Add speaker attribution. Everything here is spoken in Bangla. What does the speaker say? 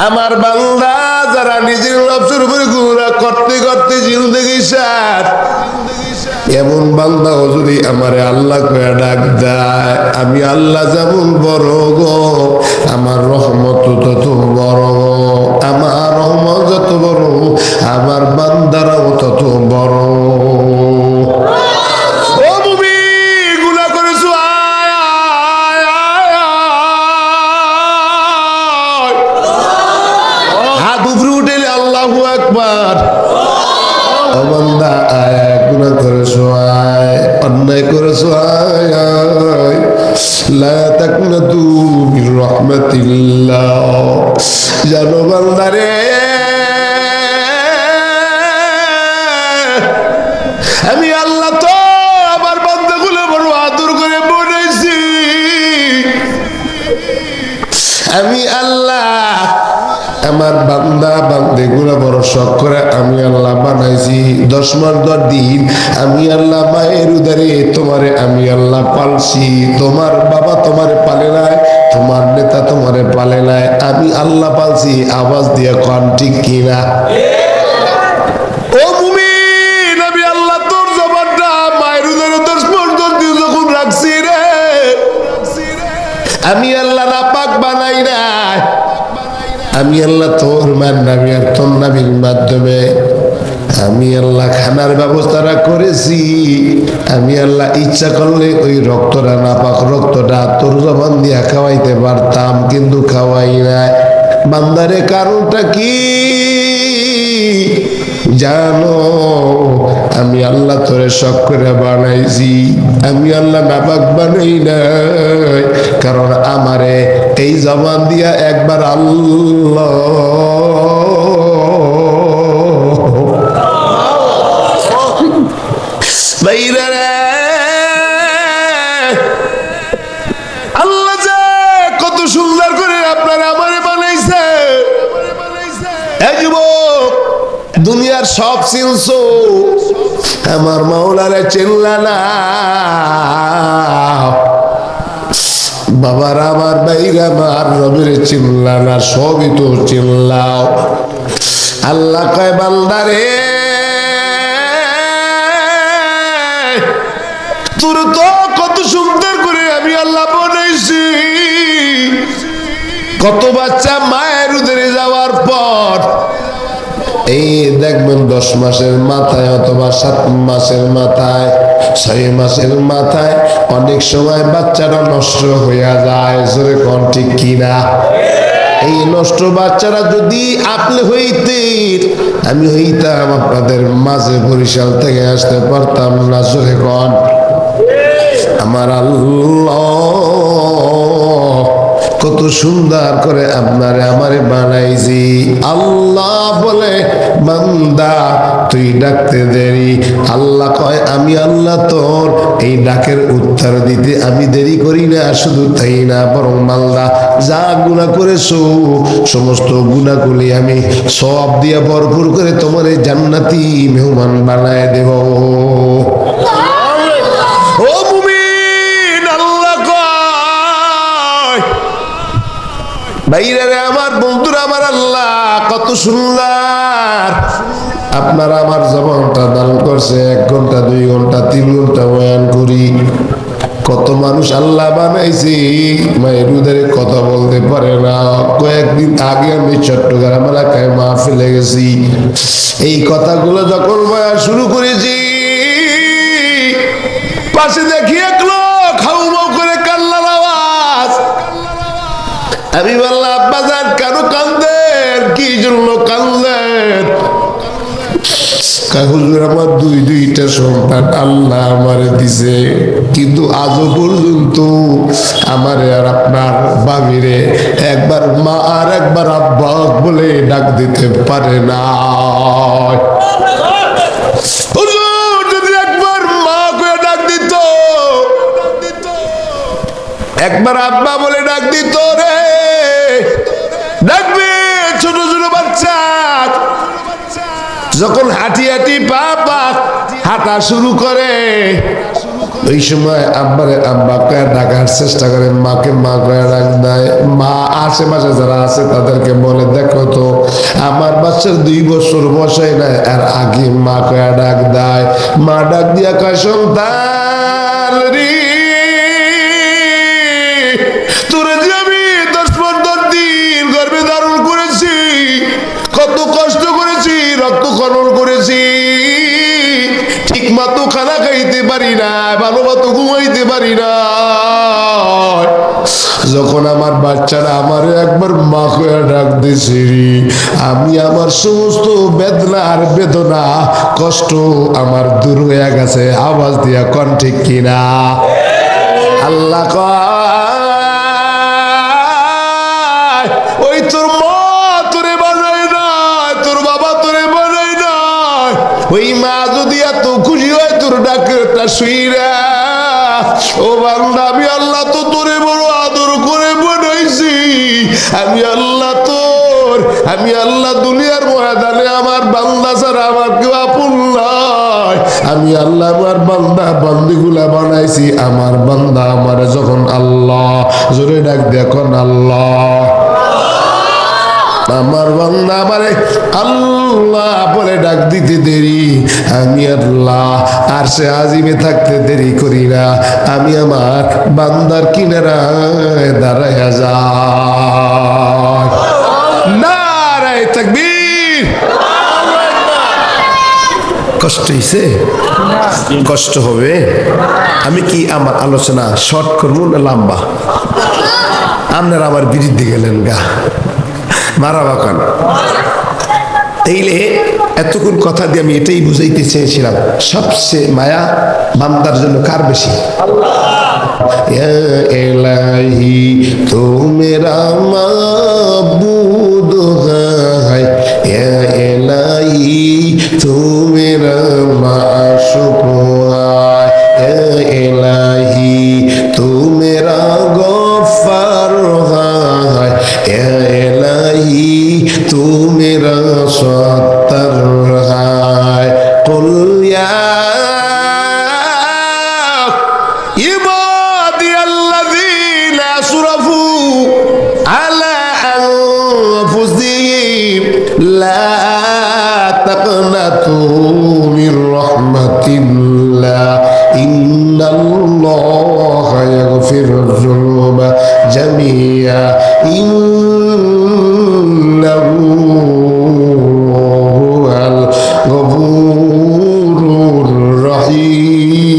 Speaker 1: আমার বান্দা যারা নিজের নফসের উপরে গুনাহ করতে করতে জিন্দেগি শেষ, এমন বান্দাও যদি আমারে আল্লাহ কয়ে ডাক দেয়, আমি আল্লাহ যেমন বড় গো, আমার রহমত তত বড়, আমার রহমত যত বড় আমার বান্দারাও তত বড়। ও মুমিন, গুনাহ করেছো, আয় আয় আয় আয়, হাত উপরে উঠেলে আল্লাহু আকবার। ও বান্দা আয়, গুনাহ করেছো আয়, অন্যায় করেছো আয় আয়, লা তাকনাতু মির রাহমাতিল্লাহ। জানো বান্দারে, আমি আল্লাহ তো আমার বান্দাগুলো বড় আদর করে বানাইছি। আমি আল্লাহ আমার বান্দা বান্দিগুলো বড় শখ করে আমি আল্লাহ বানাইছি। 10 মাস 10 দিন আমি আল্লাহ মায়ের উদরে তোমারে আমি আল্লাহ পালছি। তোমার বাবা তোমারে পালে নাই, তোমার নেতা তোমারে পালে নাই, আমি আল্লাহ পালছি। আওয়াজ দিয়ে কোন ঠিক কিনা? ও মুমিন, আমি আল্লাহ তোর জবানটা মায়ের উদরে 10 মাস 10 দিন যখন রাখছি রে, আমি আল্লাহ নাপাক বানাই নাই। আমি আল্লাহ তোর নাবি আর তোর নাবির মাধ্যমে আমি আল্লাহ খানার ব্যবস্থাটা করেছি। আমি আল্লাহ ইচ্ছা করলে ওই রক্তটা নাপাক রক্তটা তোর জবান দিয়া খাওয়াইতে পারতাম, কিন্তু খাওয়াই নাই। বান্দারে কারণটা কি জানো? আমি আল্লাহ তোরে শখ করে বানাইছি। আমি আল্লাহ নাপাক বানাই নাই, কারণ আমারে এই জবান দিয়া একবার আল্লাহ বাইরে রে, আল্লাহ যে কত সুন্দর করে আপনার আমারে বানাইছে। এই যুবক, দুনিয়ার সব চিনছো, আমার মাওলারে চিনলা না। বাবার আমার বাইরে আমার রবের চিনলা না, সবই তো চিনলাও। আল্লাহ কয় বান্দারে, তোর তো কত সুন্দর করে আমি আল্লাহ বানাইছি। কত বাচ্চা মায়ের উদরে যাওয়ার পর এই দেখবেন 10 মাসের মাথায় অথবা 7 মাসের মাথায় 6 মাসের মাথায় অনেক সময় বাচ্চারা নষ্ট হইয়া যায়। জোরে কোন ঠিক কিনা? এই নষ্ট বাচ্চারা যদি আপনি হইতেন, আমি হইতাম আপনাদের মাঝে বরিশাল থেকে আসতে পারতাম না। জোরে কোন? আমার আল্লাহ কত সুন্দর করে আপনারে আমারে বানাইছি। আল্লাহ বলে, বান্দা তুই ডাকতে দেরি। আল্লাহ কয়, আমি আল্লাহ তোর এই ডাকের উত্তর দিতে আমি দেরি করি না। শুধু তাই না, বরং বান্দা যা গুনাহ করেছো সমস্ত গুনাহগুলি আমি সওয়াব দিয়ে ভরপুর করে তোমার এই জান্নাতি মেহমান বানায় দেব। ও মুমিন, আল্লাহ কয় বাইরে রে আমার বন্ধুরা, আমার আল্লাহ কত সুন্দর আপনার আমার জবানটা দান করছে। 1 ঘন্টা 2 ঘন্টা 3 ঘন্টা বয়ান করি। কত মানুষ আল্লাহ বানাইছি মায়ের উদরে কথা বলতে পারে না। কয়েকদিন আগে আমি চট্টগ্রাম এলাকায় মাহফিলে গেছি। এই কথাগুলো যখন বয়ান শুরু করেছি, পাশে দেখি এক লোক হাউমাউ করে কান্নার আওয়াজ। আমি বললাম, আব্বাজান কেন কান্দেন? কি জন্য কান্দেন? হুজুর, আমার 2টা সন্তান আল্লাহ আমারে দিছে, কিন্তু আজও পর্যন্ত আমারে আর আপনার বাবিরে একবার মা আর একবার আব্বা বলে ডাক দিতে পারে না। হুজুর, যদি একবার মা করে ডাক দিত, একবার আব্বা বলে ডাক দিত রে, ডাকবে ছোট ছোট বাচ্চা যখন হাঁটি হাঁটি পা পা হাঁটা শুরু করে, ওই সময় আব্বাকে ডাকার চেষ্টা করে, মাকে মা কয়ে ডাক দেয়। মা আশেপাশে যারা আছে তাদেরকে বলে, দেখো তো আমার বাচ্চার 2 বছর বসাই নাই, আর আগে মা কয়ে ডাক দেয়। মা ডাক দিয়া কয়, সন্তান রে, তোরে যে আমি 10-15 দিন গর্ভে ধারণ করেছি, কত কষ্ট করেছি, রক্ত খনন করেছি, ঠিক মতো খানা খাইতে পারি না, ভালো মতো ঘুমাইতে পারি না। যখন আমার বাচ্চারা আমার একবার মা কয়ে ডাক দিছি, আমি আমার সমস্ত বেদনা আর বেদনা কষ্ট আমার দূর হয়ে গেছে। আওয়াজ দিয়া কোন ঠিক কিনা? আল্লাহ কয়, ওই তোর মা তোরে বানায় নাই, তোর বাবা তোরে বানায় নাই। ওই মা যদি এত খুশি হয় তোর ডাকটা শুইরা, ও বান্দা, আমি আল্লাহ তো তোরে বড় আদর করে বানাইছি। আমি আল্লাহ দুনিয়ার ময়দানে আমার বান্দা ছাড়া আমার কেউ আপন নাই। আমি আল্লাহ আমার বান্দা বান্দিগুলা বানাইছি। আমার বান্দা আমার যখন আল্লাহ জোরে ডাক দেখুন আল্লাহ, আমার বান্দা আমারে আল্লাহ বলে ডাক দিতে দেরি, আমি আল্লাহ আরশে আজিমে থাকতে দেরি করি না। আমি আমার বান্দার কিনারায় দাঁড়াইয়া যাই। নারায়ে তাকবীর। কষ্ট হইছে? কষ্ট হবে। আমি কি আমার আলোচনা শর্ট করবো না লম্বা? আপনারা আমার বিরুদ্ধে গেলেন গা, মারা বাকান। তাইলে এতক্ষণ কথা দিয়ে আমি এটাই বুঝাইতে চেয়েছিলাম, সবচেয়ে মায়া বান্দার জন্য কার বেশি? ইয়া ইলাহি তু মেরা মাবুদ হ্যায়, ইয়া ইলাহি তু মেরা মাশুক হ্যায়, ইয়া ইলাহি তু মেরা গফার হ্যায়, ইয়া ইলাহি তু মেরা সত্তর হ্যায়। কুল ইয়া ইবাদিয়াল্লাযীনা আসরাফু আলা আনফুসিহিম লা তাকনাতু মির রাহমাতিল্লাহ ইন্নাল্লাহা ইয়াগফিরুয যুনুবা জামিআ ইন্নাহু হুয়াল গফুরুর রহিম।